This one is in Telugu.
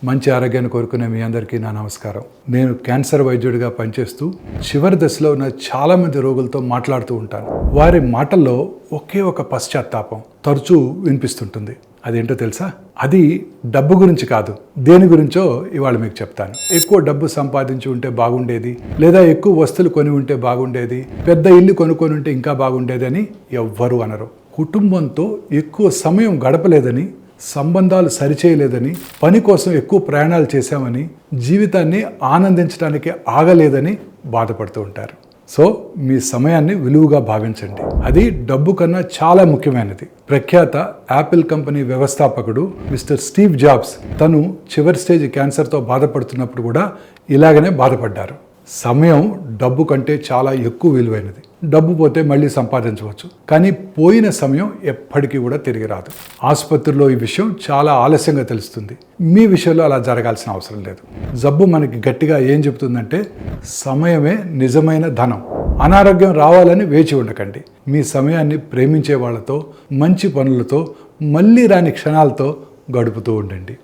మంచి ఆరోగ్యాన్ని కోరుకునే మీ అందరికీ నా నమస్కారం. నేను క్యాన్సర్ వైద్యుడిగా పనిచేస్తూ చివరి దశలో ఉన్న చాలామంది రోగులతో మాట్లాడుతూ ఉంటాను. వారి మాటల్లో ఒకే ఒక పశ్చాత్తాపం తరచూ వినిపిస్తుంటుంది. అదేంటో తెలుసా? అది డబ్బు గురించి కాదు, దేని గురించో ఇవాళ మీకు చెప్తాను. ఎక్కువ డబ్బు సంపాదించి ఉంటే బాగుండేది, లేదా ఎక్కువ వస్తువులు కొని ఉంటే బాగుండేది, పెద్ద ఇల్లు కొనుక్కొని ఉంటే ఇంకా బాగుండేది అని ఎవ్వరూ అనరు. కుటుంబంతో ఎక్కువ సమయం గడపలేదని, సంబంధాలు సరిచేయలేదని, పని కోసం ఎక్కువ ప్రయాణాలు చేశామని, జీవితాన్ని ఆనందించడానికి ఆగలేదని బాధపడుతూ ఉంటారు. సో మీ సమయాన్ని విలువగా భావించండి. అది డబ్బు కన్నా చాలా ముఖ్యమైనది. ప్రఖ్యాత యాపిల్ కంపెనీ వ్యవస్థాపకుడు మిస్టర్ స్టీవ్ జాబ్స్ తను చివరి స్టేజ్ క్యాన్సర్తో బాధపడుతున్నప్పుడు కూడా ఇలాగనే బాధపడ్డారు. సమయం డబ్బు కంటే చాలా ఎక్కువ విలువైనది. డబ్బు పోతే మళ్ళీ సంపాదించవచ్చు, కానీ పోయిన సమయం ఎప్పటికీ కూడా తిరిగి రాదు. ఆసుపత్రిలో ఈ విషయం చాలా ఆలస్యంగా తెలుస్తుంది. మీ విషయంలో అలా జరగాల్సిన అవసరం లేదు. జబ్బు మనకి గట్టిగా ఏం చెబుతుందంటే, సమయమే నిజమైన ధనం. అనారోగ్యం రావాలని వేచి ఉండకండి. మీ సమయాన్ని ప్రేమించే వాళ్ళతో, మంచి పనులతో, మళ్ళీ రాని క్షణాలతో గడుపుతూ ఉండండి.